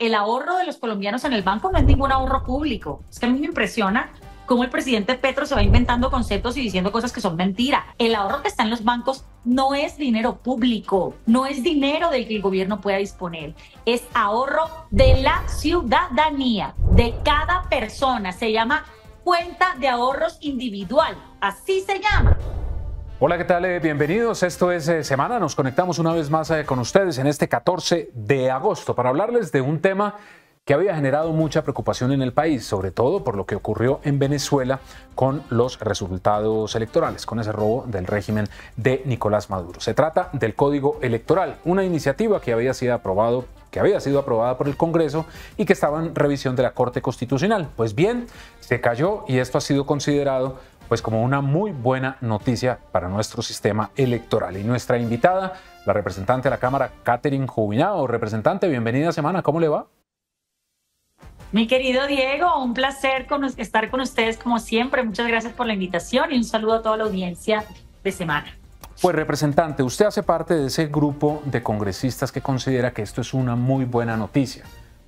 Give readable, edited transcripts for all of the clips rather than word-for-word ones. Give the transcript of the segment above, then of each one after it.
el ahorro de los colombianos en el banco no es ningún ahorro público. Es que a mí me impresiona cómo el presidente Petro se va inventando conceptos y diciendo cosas que son mentira. El ahorro que está en los bancos no es dinero público, no es dinero del que el gobierno pueda disponer, es ahorro de la ciudadanía, de cada persona. Se llama cuenta de ahorros individual, así se llama. Hola, ¿qué tal? Bienvenidos. Esto es Semana. Nos conectamos una vez más con ustedes en este 14 de agosto para hablarles de un tema que había generado mucha preocupación en el país, sobre todo por lo que ocurrió en Venezuela con los resultados electorales, con ese robo del régimen de Nicolás Maduro. Se trata del Código Electoral, una iniciativa que había sido aprobada por el Congreso y que estaba en revisión de la Corte Constitucional. Pues bien, se cayó y esto ha sido considerado pues como una muy buena noticia para nuestro sistema electoral. Y nuestra invitada, la representante de la Cámara, Catherine Jubinao. Representante, bienvenida a Semana, ¿cómo le va? Mi querido Diego, un placer estar con ustedes como siempre. Muchas gracias por la invitación y un saludo a toda la audiencia de Semana. Pues representante, usted hace parte de ese grupo de congresistas que considera que esto es una muy buena noticia.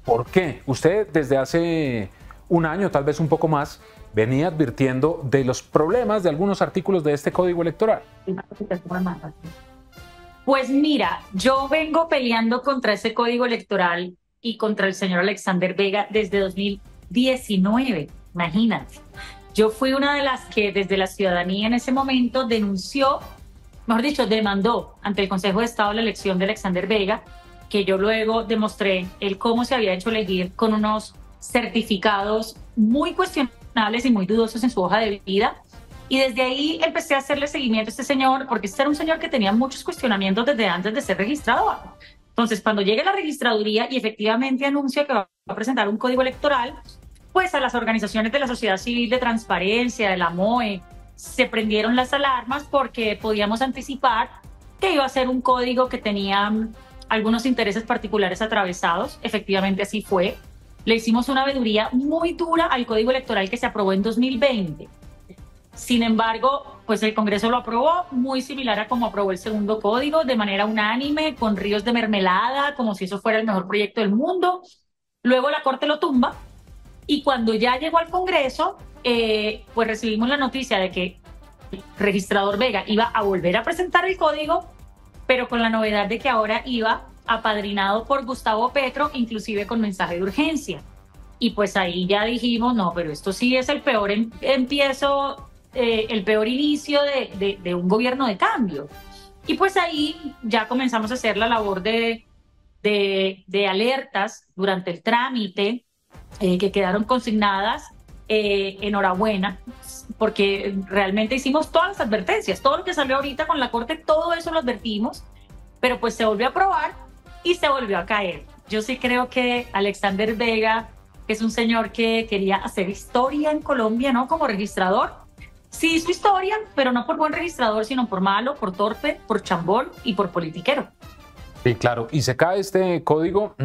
¿Por qué? Usted desde hace un año, tal vez un poco más, venía advirtiendo de los problemas de algunos artículos de este Código Electoral. Pues mira, yo vengo peleando contra ese Código Electoral y contra el señor Alexander Vega desde 2019, imagínate. Yo fui una de las que desde la ciudadanía en ese momento denunció, mejor dicho, demandó ante el Consejo de Estado la elección de Alexander Vega, que yo luego demostré el cómo se había hecho elegir con unos certificados muy cuestionables y muy dudosos en su hoja de vida. Y desde ahí empecé a hacerle seguimiento a este señor, porque este era un señor que tenía muchos cuestionamientos desde antes de ser registrado. Entonces, cuando llegue la registraduría y efectivamente anuncia que va a presentar un código electoral, pues a las organizaciones de la sociedad civil de transparencia, de la MOE, se prendieron las alarmas porque podíamos anticipar que iba a ser un código que tenía algunos intereses particulares atravesados. Efectivamente así fue. Le hicimos una veeduría muy dura al código electoral que se aprobó en 2020. Sin embargo, pues el Congreso lo aprobó muy similar a como aprobó el segundo código, de manera unánime, con ríos de mermelada, como si eso fuera el mejor proyecto del mundo. Luego la Corte lo tumba y cuando ya llegó al Congreso, pues recibimos la noticia de que el registrador Vega iba a volver a presentar el código, pero con la novedad de que ahora iba apadrinado por Gustavo Petro, inclusive con mensaje de urgencia. Y pues ahí ya dijimos, no, pero esto sí es el peor el peor inicio de un gobierno de cambio. Y pues ahí ya comenzamos a hacer la labor de alertas durante el trámite, que quedaron consignadas. Enhorabuena, porque realmente hicimos todas las advertencias, todo lo que salió ahorita con la Corte, todo eso lo advertimos, pero pues se volvió a aprobar y se volvió a caer. Yo sí creo que Alexander Vega, que es un señor que quería hacer historia en Colombia, ¿no? Como registrador, sí hizo historia, pero no por buen registrador, sino por malo, por torpe, por chambón y por politiquero. Sí, claro, y se cae este código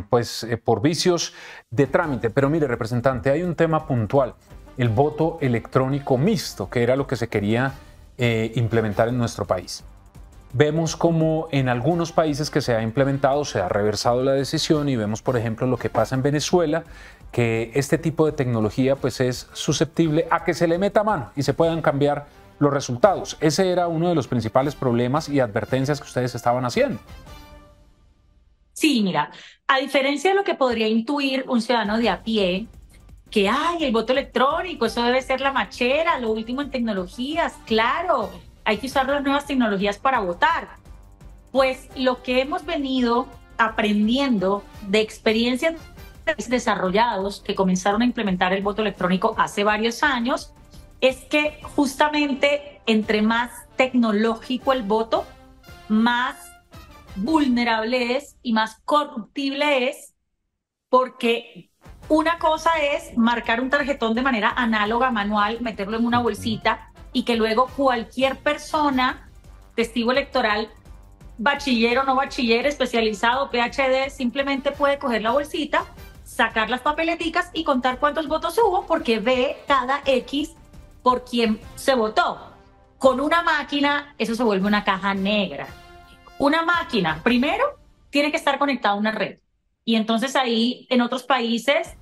por vicios de trámite. Pero mire, representante, hay un tema puntual, el voto electrónico mixto, que era lo que se quería implementar en nuestro país. Vemos como en algunos países que se ha implementado se ha reversado la decisión y vemos, por ejemplo, lo que pasa en Venezuela, que este tipo de tecnología pues es susceptible a que se le meta mano y se puedan cambiar los resultados. Ese era uno de los principales problemas y advertencias que ustedes estaban haciendo. Sí, mira, a diferencia de lo que podría intuir un ciudadano de a pie, que hay el voto electrónico, eso debe ser la machera, lo último en tecnologías, claro, hay que usar las nuevas tecnologías para votar. Pues lo que hemos venido aprendiendo de experiencias desarrollados que comenzaron a implementar el voto electrónico hace varios años es que justamente entre más tecnológico el voto, más vulnerable es y más corruptible es, porque una cosa es marcar un tarjetón de manera análoga, manual, meterlo en una bolsita y que luego cualquier persona, testigo electoral, bachiller o no bachiller, especializado, PhD, simplemente puede coger la bolsita, sacar las papeleticas y contar cuántos votos hubo porque ve cada X por quien se votó. Con una máquina eso se vuelve una caja negra. Una máquina, primero, tiene que estar conectada a una red. Y entonces ahí en otros países,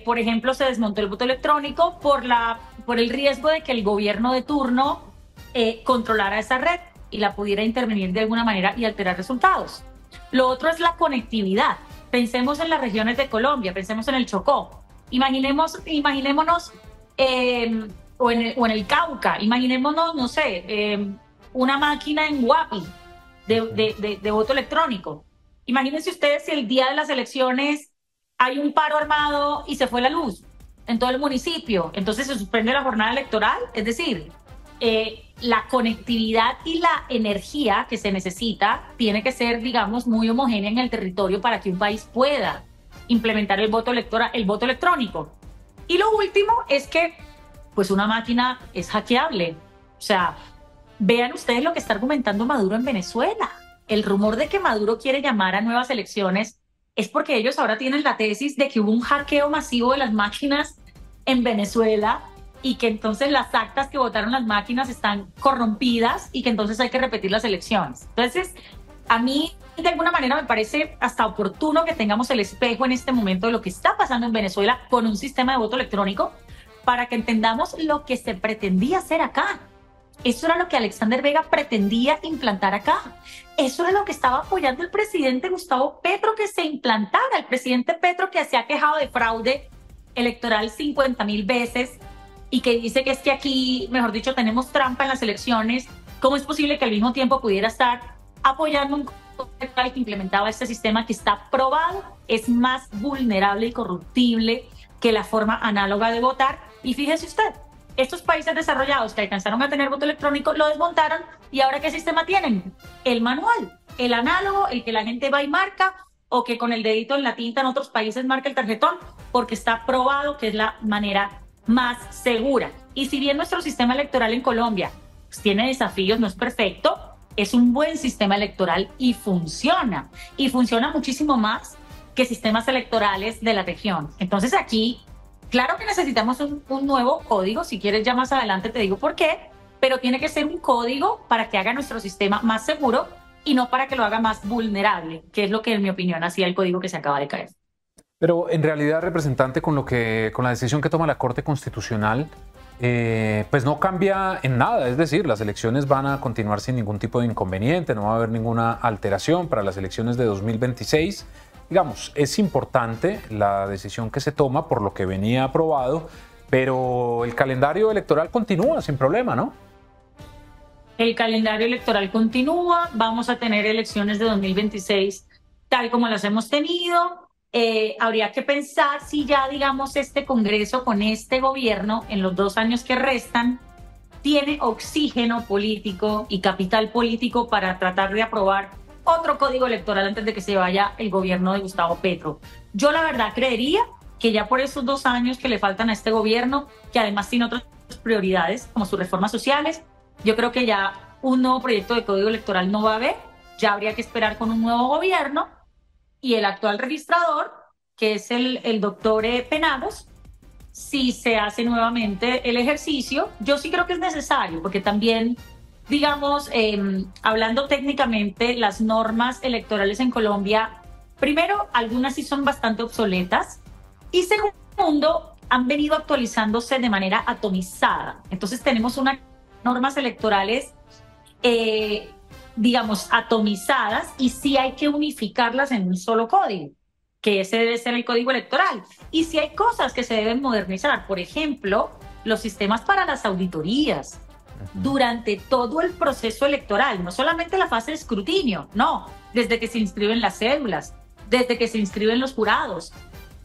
por ejemplo, se desmontó el voto electrónico por el riesgo de que el gobierno de turno controlara esa red y la pudiera intervenir de alguna manera y alterar resultados. Lo otro es la conectividad. Pensemos en las regiones de Colombia, pensemos en el Chocó. Imaginémonos, o en el Cauca, imaginémonos, no sé, una máquina en Guapi de voto electrónico. Imagínense ustedes si el día de las elecciones hay un paro armado y se fue la luz en todo el municipio, entonces se suspende la jornada electoral. Es decir, la conectividad y la energía que se necesita tiene que ser, digamos, muy homogénea en el territorio para que un país pueda implementar el voto electrónico. Y lo último es que, pues, una máquina es hackeable. O sea, vean ustedes lo que está argumentando Maduro en Venezuela. El rumor de que Maduro quiere llamar a nuevas elecciones es porque ellos ahora tienen la tesis de que hubo un hackeo masivo de las máquinas en Venezuela y que entonces las actas que votaron las máquinas están corrompidas y que entonces hay que repetir las elecciones. Entonces, a mí de alguna manera me parece hasta oportuno que tengamos el espejo en este momento de lo que está pasando en Venezuela con un sistema de voto electrónico para que entendamos lo que se pretendía hacer acá. Eso era lo que Alexander Vega pretendía implantar acá. Eso era lo que estaba apoyando el presidente Gustavo Petro, que se implantara. El presidente Petro, que se ha quejado de fraude electoral 50.000 veces y que dice que es que aquí, mejor dicho, tenemos trampa en las elecciones. ¿Cómo es posible que al mismo tiempo pudiera estar apoyando un electoral que implementaba este sistema que está probado, es más vulnerable y corruptible que la forma análoga de votar? Y fíjese usted, estos países desarrollados que alcanzaron a tener voto electrónico lo desmontaron y ahora ¿qué sistema tienen? El manual, el análogo, el que la gente va y marca, o que con el dedito en la tinta en otros países marca el tarjetón, porque está probado que es la manera más segura. Y si bien nuestro sistema electoral en Colombia pues, tiene desafíos, no es perfecto, es un buen sistema electoral y funciona muchísimo más que sistemas electorales de la región. Entonces aquí, claro que necesitamos un nuevo código, si quieres ya más adelante te digo por qué, pero tiene que ser un código para que haga nuestro sistema más seguro y no para que lo haga más vulnerable, que es lo que en mi opinión hacía el código que se acaba de caer. Pero en realidad, representante, con la decisión que toma la Corte Constitucional, pues no cambia en nada. Es decir, las elecciones van a continuar sin ningún tipo de inconveniente, no va a haber ninguna alteración para las elecciones de 2026. Digamos, es importante la decisión que se toma por lo que venía aprobado, pero el calendario electoral continúa sin problema, ¿no? El calendario electoral continúa, vamos a tener elecciones de 2026 tal como las hemos tenido. Habría que pensar si ya, digamos, este Congreso con este gobierno en los 2 años que restan tiene oxígeno político y capital político para tratar de aprobar otro código electoral antes de que se vaya el gobierno de Gustavo Petro. Yo la verdad creería que ya por esos 2 años que le faltan a este gobierno, que además tiene otras prioridades como sus reformas sociales, yo creo que ya un nuevo proyecto de código electoral no va a haber, ya habría que esperar con un nuevo gobierno. Y el actual registrador, que es el doctor Penagos, si se hace nuevamente el ejercicio, yo sí creo que es necesario, porque también, digamos, hablando técnicamente, las normas electorales en Colombia, primero, algunas sí son bastante obsoletas, y segundo, han venido actualizándose de manera atomizada. Entonces tenemos unas normas electorales digamos, atomizadas, y sí hay que unificarlas en un solo código, que ese debe ser el código electoral. Y sí hay cosas que se deben modernizar, por ejemplo, los sistemas para las auditorías durante todo el proceso electoral, no solamente la fase de escrutinio, no, desde que se inscriben las cédulas, desde que se inscriben los jurados.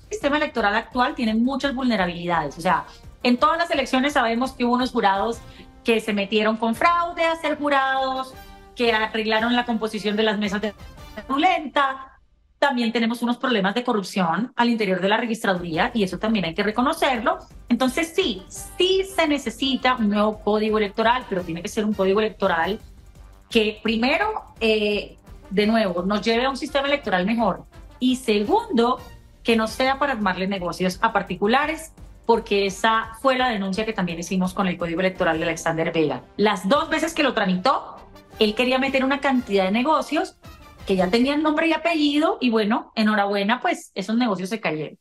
El sistema electoral actual tiene muchas vulnerabilidades, o sea, en todas las elecciones sabemos que hubo unos jurados que se metieron con fraude a ser jurados, que arreglaron la composición de las mesas de ruleta. También tenemos unos problemas de corrupción al interior de la registraduría y eso también hay que reconocerlo. Entonces sí se necesita un nuevo código electoral, pero tiene que ser un código electoral que primero, de nuevo, nos lleve a un sistema electoral mejor y segundo, que no sea para armarle negocios a particulares, porque esa fue la denuncia que también hicimos con el código electoral de Alexander Vega. Las 2 veces que lo tramitó, él quería meter una cantidad de negocios que ya tenían nombre y apellido, y bueno, enhorabuena, pues esos negocios se cayeron.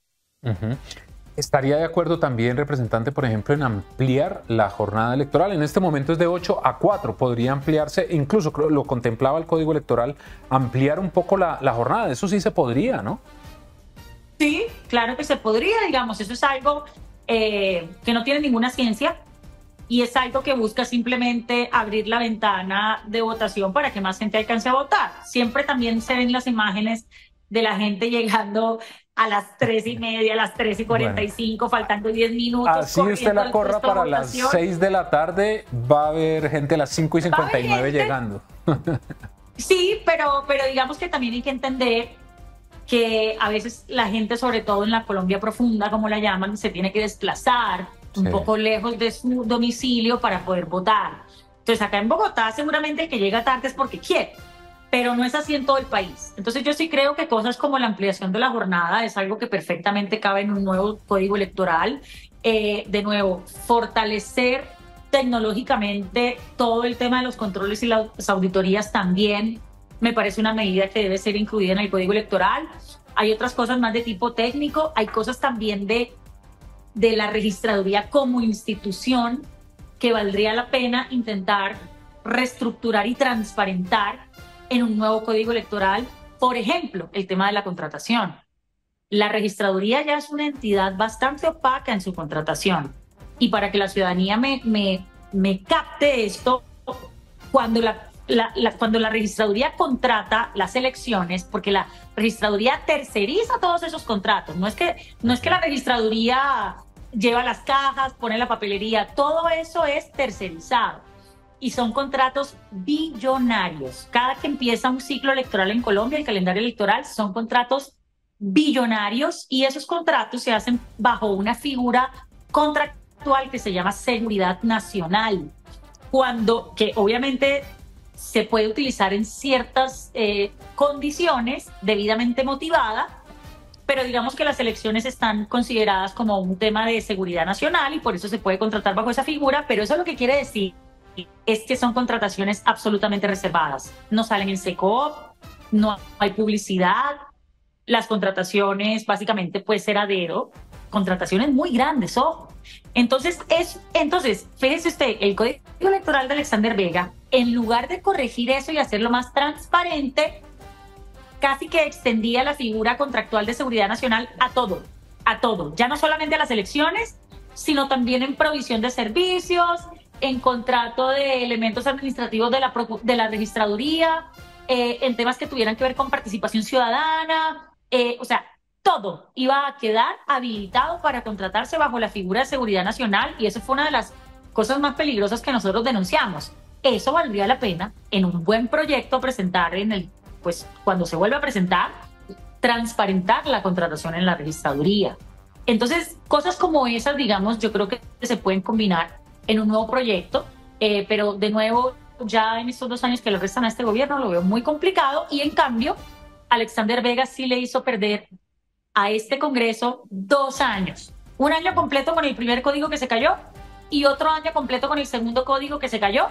¿Estaría de acuerdo también, representante, por ejemplo, en ampliar la jornada electoral? En este momento es de 8 a 4, podría ampliarse, incluso lo contemplaba el Código Electoral, ampliar un poco la jornada, eso sí se podría, ¿no? Sí, claro que se podría, digamos, eso es algo que no tiene ninguna ciencia y es algo que busca simplemente abrir la ventana de votación para que más gente alcance a votar. Siempre también se ven las imágenes de la gente llegando a las 3:30, a las 3:45, faltando 10 minutos. Así usted la corra para las 6 de la tarde, va a haber gente a las 5:59 llegando. Sí, pero digamos que también hay que entender que a veces la gente, sobre todo en la Colombia profunda, como la llaman, se tiene que desplazar un poco lejos de su domicilio para poder votar. Entonces acá en Bogotá seguramente el que llega tarde es porque quiere, pero no es así en todo el país. Entonces yo sí creo que cosas como la ampliación de la jornada es algo que perfectamente cabe en un nuevo código electoral. De nuevo, fortalecer tecnológicamente todo el tema de los controles y las auditorías también me parece una medida que debe ser incluida en el código electoral. Hay otras cosas más de tipo técnico, hay cosas también de la registraduría como institución que valdría la pena intentar reestructurar y transparentar en un nuevo código electoral. Por ejemplo, el tema de la contratación. La registraduría ya es una entidad bastante opaca en su contratación. Y para que la ciudadanía me capte esto, cuando la registraduría contrata las elecciones, porque la registraduría terceriza todos esos contratos, no es que la registraduría lleva las cajas, pone la papelería, todo eso es tercerizado y son contratos billonarios. Cada que empieza un ciclo electoral en Colombia, el calendario electoral, son contratos billonarios y esos contratos se hacen bajo una figura contractual que se llama seguridad nacional, que obviamente se puede utilizar en ciertas condiciones debidamente motivada, pero digamos que las elecciones están consideradas como un tema de seguridad nacional y por eso se puede contratar bajo esa figura, pero eso lo que quiere decir es que son contrataciones absolutamente reservadas. No salen en SECOP, no hay publicidad, las contrataciones básicamente puede ser a dedo, contrataciones muy grandes, ojo. Entonces, fíjese usted, el Código Electoral de Alexander Vega, en lugar de corregir eso y hacerlo más transparente, casi que extendía la figura contractual de seguridad nacional a todo, ya no solamente a las elecciones, sino también en provisión de servicios, en contrato de elementos administrativos de la registraduría, en temas que tuvieran que ver con participación ciudadana, o sea, todo iba a quedar habilitado para contratarse bajo la figura de seguridad nacional y eso fue una de las cosas más peligrosas que nosotros denunciamos. Eso valdría la pena en un buen proyecto presentar pues cuando se vuelva a presentar, transparentar la contratación en la registraduría. Entonces, cosas como esas, digamos, yo creo que se pueden combinar en un nuevo proyecto, pero de nuevo, ya en estos 2 años que le restan a este gobierno lo veo muy complicado y en cambio, Alexander Vega sí le hizo perder a este Congreso 2 años. Un año completo con el primer código que se cayó y otro año completo con el segundo código que se cayó.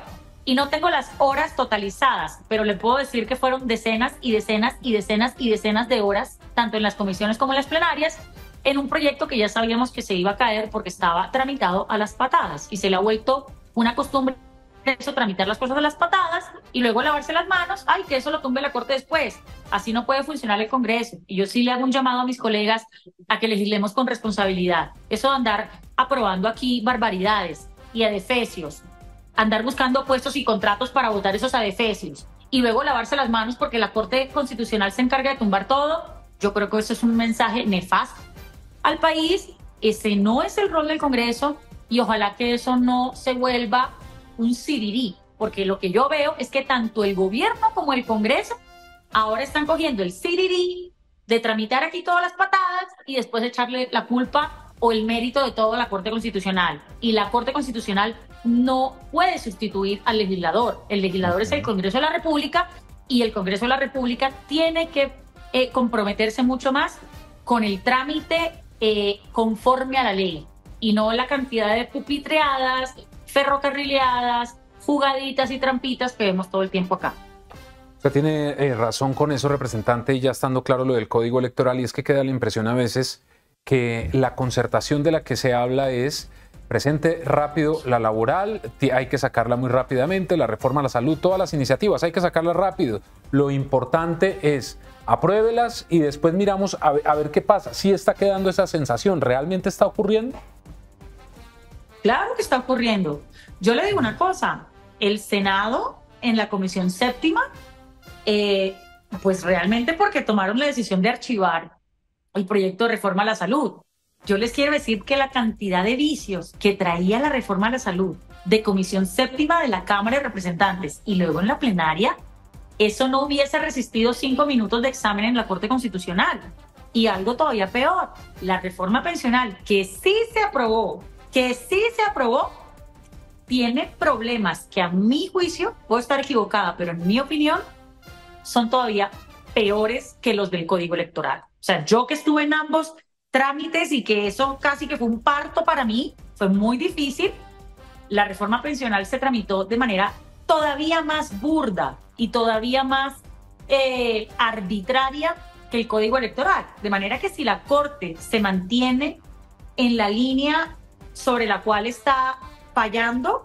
Y no tengo las horas totalizadas, pero le puedo decir que fueron decenas y decenas y decenas y decenas de horas, tanto en las comisiones como en las plenarias, en un proyecto que ya sabíamos que se iba a caer porque estaba tramitado a las patadas y se le ha vuelto una costumbre eso, tramitar las cosas a las patadas y luego lavarse las manos, ay, que eso lo tumbe la Corte después. Así no puede funcionar el Congreso. Y yo sí le hago un llamado a mis colegas a que legislemos con responsabilidad. Eso de andar aprobando aquí barbaridades y adefesios, andar buscando puestos y contratos para votar esos adefesios y luego lavarse las manos porque la Corte Constitucional se encarga de tumbar todo, yo creo que eso es un mensaje nefasto al país. Ese no es el rol del Congreso y ojalá que eso no se vuelva un sirirí, porque lo que yo veo es que tanto el gobierno como el Congreso ahora están cogiendo el sirirí de tramitar aquí todas las patadas y después echarle la culpa o el mérito de todo a la Corte Constitucional. Y la Corte Constitucional no puede sustituir al legislador. El legislador es el Congreso de la República y el Congreso de la República tiene que comprometerse mucho más con el trámite conforme a la ley y no la cantidad de pupitreadas, ferrocarrileadas, jugaditas y trampitas que vemos todo el tiempo acá. Usted tiene razón con eso, representante, y ya estando claro lo del código electoral, y es que queda la impresión a veces que la concertación de la que se habla es presente rápido la laboral, hay que sacarla muy rápidamente, la reforma a la salud, todas las iniciativas hay que sacarlas rápido. Lo importante es apruébelas y después miramos a ver qué pasa. ¿Sí está quedando esa sensación? ¿Realmente está ocurriendo? Claro que está ocurriendo. Yo le digo una cosa, el Senado en la Comisión Séptima, pues realmente porque tomaron la decisión de archivar el proyecto de reforma a la salud. Yo les quiero decir que la cantidad de vicios que traía la reforma a la salud de Comisión Séptima de la Cámara de Representantes y luego en la plenaria, eso no hubiese resistido 5 minutos de examen en la Corte Constitucional. Y algo todavía peor, la reforma pensional, que sí se aprobó, tiene problemas que a mi juicio, puedo estar equivocada, pero en mi opinión, son todavía peores que los del Código Electoral. O sea, yo que estuve en ambos trámites y que eso casi que fue un parto para mí, fue muy difícil. La reforma pensional se tramitó de manera todavía más burda y todavía más arbitraria que el Código Electoral. De manera que si la Corte se mantiene en la línea sobre la cual está fallando,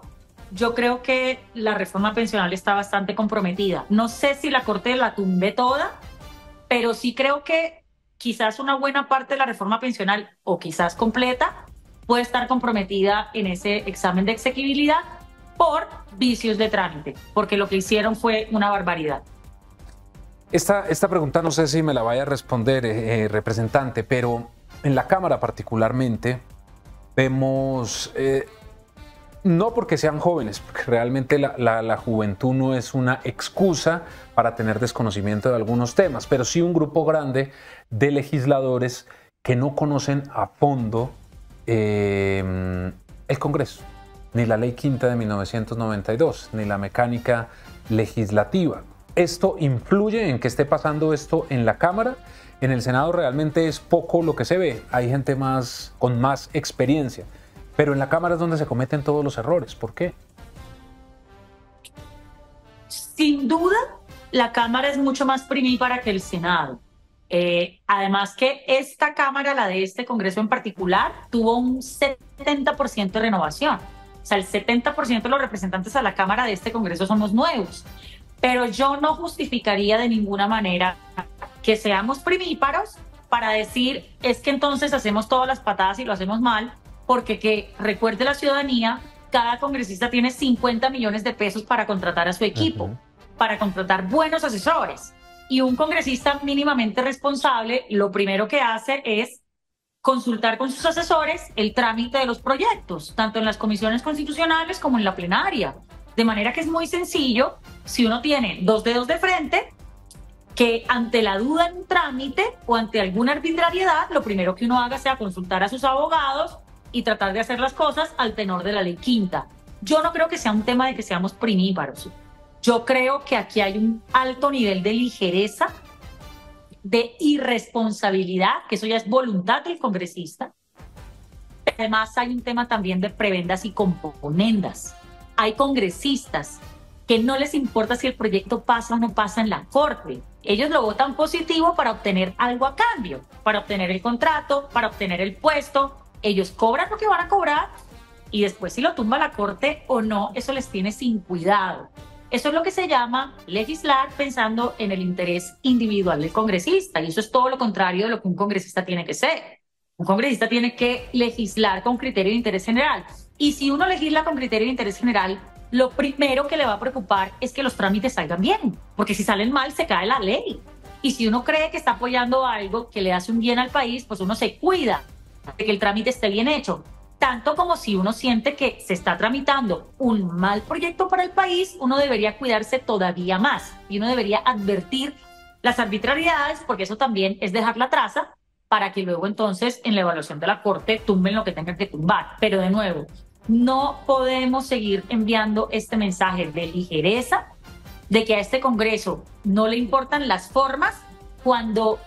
yo creo que la reforma pensional está bastante comprometida. No sé si la Corte la tumbe toda, pero sí creo que quizás una buena parte de la reforma pensional, o quizás completa, puede estar comprometida en ese examen de exequibilidad por vicios de trámite, porque lo que hicieron fue una barbaridad. Esta pregunta no sé si me la vaya a responder, representante, pero en la Cámara particularmente vemos, no porque sean jóvenes, porque realmente la juventud no es una excusa para tener desconocimiento de algunos temas, pero sí un grupo grande de legisladores que no conocen a fondo el Congreso, ni la Ley Quinta de 1992, ni la mecánica legislativa. ¿Esto influye en que esté pasando esto en la Cámara? En el Senado realmente es poco lo que se ve, hay gente con más experiencia, pero en la Cámara es donde se cometen todos los errores. ¿Por qué? Sin duda, la Cámara es mucho más primípara que el Senado. Además que esta Cámara, la de este Congreso en particular, tuvo un 70% de renovación. O sea, el 70% de los representantes a la Cámara de este Congreso somos nuevos. Pero yo no justificaría de ninguna manera que seamos primíparos para decir es que entonces hacemos todas las patadas y lo hacemos mal, porque que recuerde la ciudadanía, cada congresista tiene 50 millones de pesos para contratar a su equipo, para contratar buenos asesores. Y un congresista mínimamente responsable, lo primero que hace es consultar con sus asesores el trámite de los proyectos, tanto en las comisiones constitucionales como en la plenaria. De manera que es muy sencillo, si uno tiene dos dedos de frente, que ante la duda en un trámite o ante alguna arbitrariedad, lo primero que uno haga sea consultar a sus abogados y tratar de hacer las cosas al tenor de la Ley Quinta. Yo no creo que sea un tema de que seamos primíparos. Yo creo que aquí hay un alto nivel de ligereza, de irresponsabilidad, que eso ya es voluntad del congresista. Además hay un tema también de prebendas y componendas. Hay congresistas que no les importa si el proyecto pasa o no pasa en la Corte. Ellos lo votan positivo para obtener algo a cambio, para obtener el contrato, para obtener el puesto. Ellos cobran lo que van a cobrar y después si lo tumba la Corte o no, eso les tiene sin cuidado. Eso es lo que se llama legislar pensando en el interés individual del congresista, y eso es todo lo contrario de lo que un congresista tiene que ser. Un congresista tiene que legislar con criterio de interés general. Y si uno legisla con criterio de interés general, lo primero que le va a preocupar es que los trámites salgan bien, porque si salen mal se cae la ley. Y si uno cree que está apoyando algo que le hace un bien al país, pues uno se cuida de que el trámite esté bien hecho. Tanto como si uno siente que se está tramitando un mal proyecto para el país, uno debería cuidarse todavía más y uno debería advertir las arbitrariedades, porque eso también es dejar la traza para que luego entonces en la evaluación de la Corte tumben lo que tengan que tumbar. Pero de nuevo, no podemos seguir enviando este mensaje de ligereza, de que a este Congreso no le importan las formas, cuando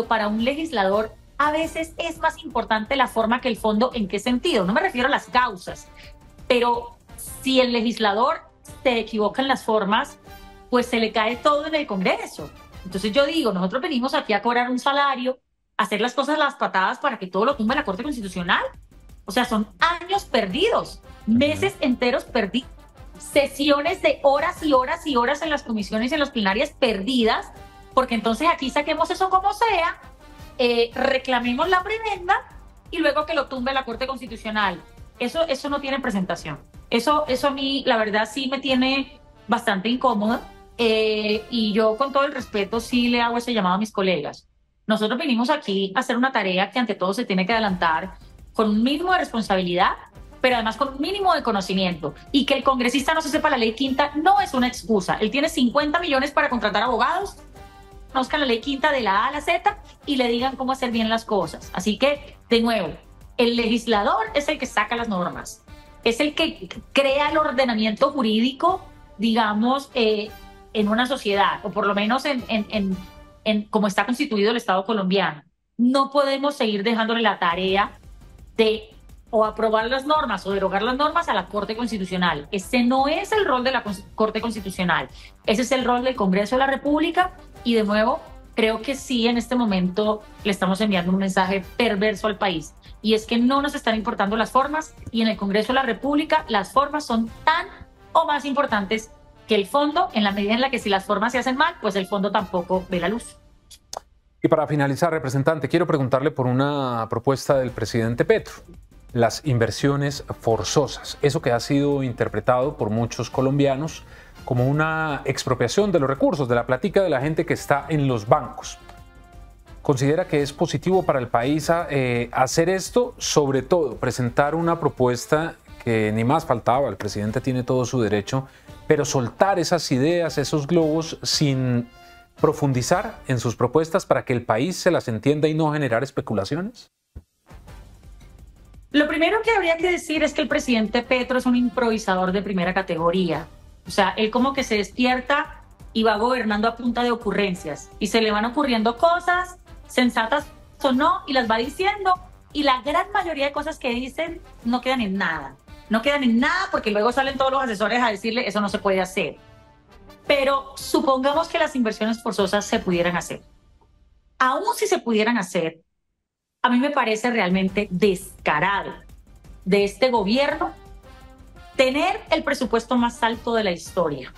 para un legislador a veces es más importante la forma que el fondo. ¿En qué sentido? No me refiero a las causas, pero si el legislador se equivoca en las formas, pues se le cae todo en el Congreso. Entonces yo digo, nosotros venimos aquí a cobrar un salario, a hacer las cosas a las patadas para que todo lo tumbe la Corte Constitucional. O sea, son años perdidos, meses enteros perdidos, sesiones de horas y horas y horas en las comisiones y en las plenarias perdidas, porque entonces aquí saquemos eso como sea, reclamemos la prebenda y luego que lo tumbe la Corte Constitucional. Eso no tiene presentación. Eso a mí, la verdad, sí me tiene bastante incómoda, y yo con todo el respeto sí le hago ese llamado a mis colegas. Nosotros vinimos aquí a hacer una tarea que ante todo se tiene que adelantar con un mínimo de responsabilidad, pero además con un mínimo de conocimiento. Y que el congresista no se sepa la ley quinta no es una excusa. Él tiene 50 millones para contratar abogados, conozcan la ley quinta de la A a la Z y le digan cómo hacer bien las cosas. Así que, de nuevo, el legislador es el que saca las normas, es el que crea el ordenamiento jurídico, digamos, en una sociedad, o por lo menos en cómo está constituido el Estado colombiano. No podemos seguir dejándole la tarea de o aprobar las normas o derogar las normas a la Corte Constitucional. Ese no es el rol de la Corte Constitucional, ese es el rol del Congreso de la República, y de nuevo, creo que sí, en este momento le estamos enviando un mensaje perverso al país, y es que no nos están importando las formas, y en el Congreso de la República las formas son tan o más importantes que el fondo, en la medida en la que si las formas se hacen mal, pues el fondo tampoco ve la luz. Y para finalizar, representante, quiero preguntarle por una propuesta del presidente Petro, las inversiones forzosas, eso que ha sido interpretado por muchos colombianos como una expropiación de los recursos, de la plática de la gente que está en los bancos. ¿Considera que es positivo para el país hacer esto? Sobre todo, presentar una propuesta que ni más faltaba, el presidente tiene todo su derecho, pero soltar esas ideas, esos globos, sin profundizar en sus propuestas para que el país se las entienda y no generar especulaciones. Lo primero que habría que decir es que el presidente Petro es un improvisador de primera categoría. O sea, él como que se despierta y va gobernando a punta de ocurrencias. Y se le van ocurriendo cosas, sensatas o no, y las va diciendo. Y la gran mayoría de cosas que dicen no quedan en nada. No quedan en nada porque luego salen todos los asesores a decirle eso no se puede hacer. Pero supongamos que las inversiones forzosas se pudieran hacer. Aún si se pudieran hacer, a mí me parece realmente descarado de este gobierno tener el presupuesto más alto de la historia,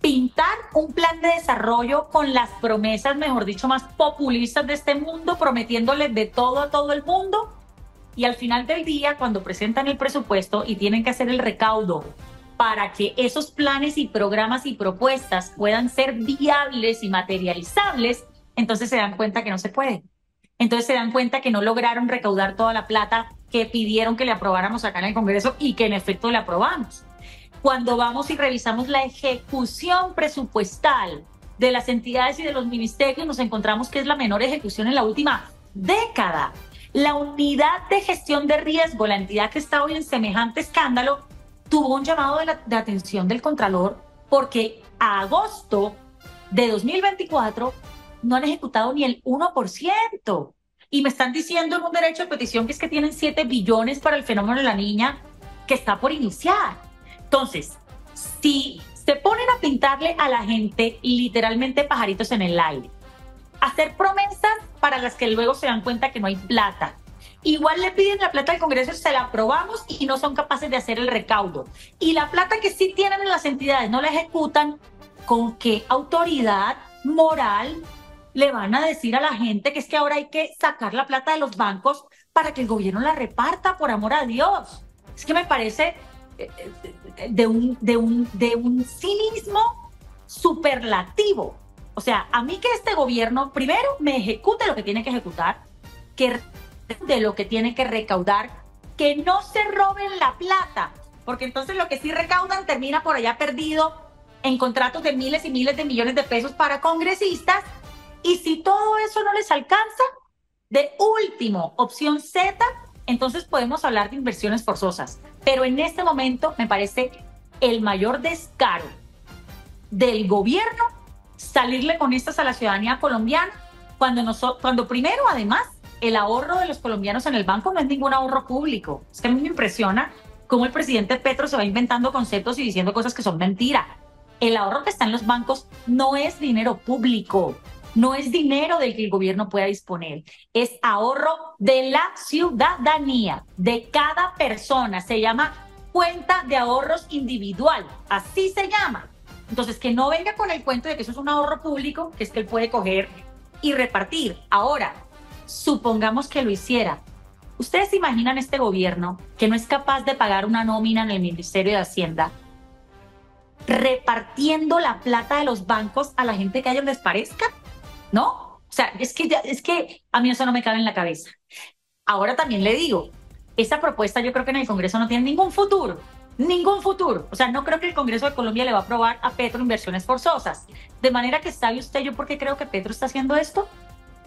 pintar un plan de desarrollo con las promesas, mejor dicho, más populistas de este mundo, prometiéndole de todo a todo el mundo, y al final del día, cuando presentan el presupuesto y tienen que hacer el recaudo para que esos planes y programas y propuestas puedan ser viables y materializables, entonces se dan cuenta que no se puede. Entonces se dan cuenta que no lograron recaudar toda la plata que pidieron que le aprobáramos acá en el Congreso y que en efecto le aprobamos. Cuando vamos y revisamos la ejecución presupuestal de las entidades y de los ministerios, nos encontramos que es la menor ejecución en la última década. La unidad de gestión de riesgo, la entidad que está hoy en semejante escándalo, tuvo un llamado de atención del Contralor porque a agosto de 2024 no han ejecutado ni el 1%. Y me están diciendo en un derecho de petición que es que tienen 7 billones para el fenómeno de la niña que está por iniciar. Entonces, si se ponen a pintarle a la gente literalmente pajaritos en el aire, hacer promesas para las que luego se dan cuenta que no hay plata, igual le piden la plata al Congreso, se la aprobamos y no son capaces de hacer el recaudo. Y la plata que sí tienen en las entidades no la ejecutan, ¿con qué autoridad moral le van a decir a la gente que es que ahora hay que sacar la plata de los bancos para que el gobierno la reparta, por amor a Dios? Es que me parece de un cinismo superlativo. O sea, a mí que este gobierno primero me ejecute lo que tiene que ejecutar, que de lo que tiene que recaudar, que no se roben la plata, porque entonces lo que sí recaudan termina por allá perdido en contratos de miles y miles de millones de pesos para congresistas. Y si todo eso no les alcanza, de último, opción Z, entonces podemos hablar de inversiones forzosas. Pero en este momento me parece el mayor descaro del gobierno salirle con estas a la ciudadanía colombiana, cuando primero, además, el ahorro de los colombianos en el banco no es ningún ahorro público. Es que a mí me impresiona cómo el presidente Petro se va inventando conceptos y diciendo cosas que son mentira. El ahorro que está en los bancos no es dinero público, no es dinero del que el gobierno pueda disponer, es ahorro de la ciudadanía, de cada persona. Se llama cuenta de ahorros individual, así se llama. Entonces, que no venga con el cuento de que eso es un ahorro público, que es que él puede coger y repartir. Ahora, supongamos que lo hiciera. ¿Ustedes se imaginan este gobierno que no es capaz de pagar una nómina en el Ministerio de Hacienda, repartiendo la plata de los bancos a la gente que a ellos les parezca? ¿No? O sea, es que a mí eso no me cabe en la cabeza. Ahora también le digo, esa propuesta yo creo que en el Congreso no tiene ningún futuro. Ningún futuro. O sea, no creo que el Congreso de Colombia le va a aprobar a Petro inversiones forzosas. De manera que, ¿sabe usted yo por qué creo que Petro está haciendo esto?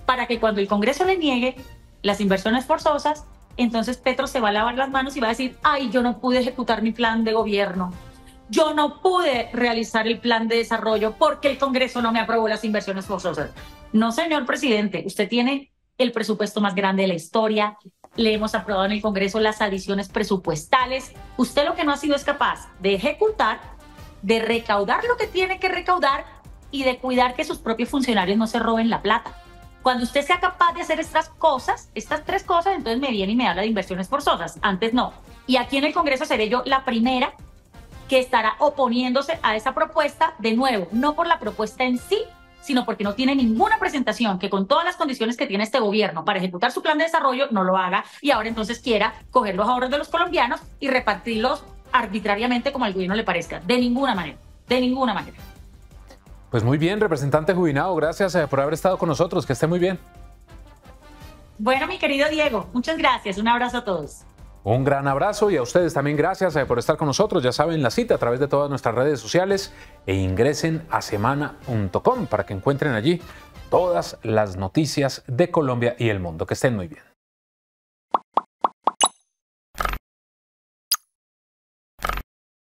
Para que cuando el Congreso le niegue las inversiones forzosas, entonces Petro se va a lavar las manos y va a decir, ay, yo no pude ejecutar mi plan de gobierno. Yo no pude realizar el plan de desarrollo porque el Congreso no me aprobó las inversiones forzosas. No, señor presidente, usted tiene el presupuesto más grande de la historia, le hemos aprobado en el Congreso las adiciones presupuestales. Usted lo que no ha sido es capaz de ejecutar, de recaudar lo que tiene que recaudar y de cuidar que sus propios funcionarios no se roben la plata. Cuando usted sea capaz de hacer estas cosas, estas tres cosas, entonces me viene y me habla de inversiones forzosas. Antes no. Y aquí en el Congreso seré yo la primera que estará oponiéndose a esa propuesta, de nuevo, no por la propuesta en sí, sino porque no tiene ninguna presentación que con todas las condiciones que tiene este gobierno para ejecutar su plan de desarrollo no lo haga y ahora entonces quiera coger los ahorros de los colombianos y repartirlos arbitrariamente como al gobierno le parezca. De ninguna manera, de ninguna manera. Pues muy bien, representante Jubinao, gracias por haber estado con nosotros, que esté muy bien. Bueno, mi querido Diego, muchas gracias, un abrazo a todos. Un gran abrazo y a ustedes también gracias por estar con nosotros. Ya saben, la cita a través de todas nuestras redes sociales e ingresen a semana.com para que encuentren allí todas las noticias de Colombia y el mundo. Que estén muy bien.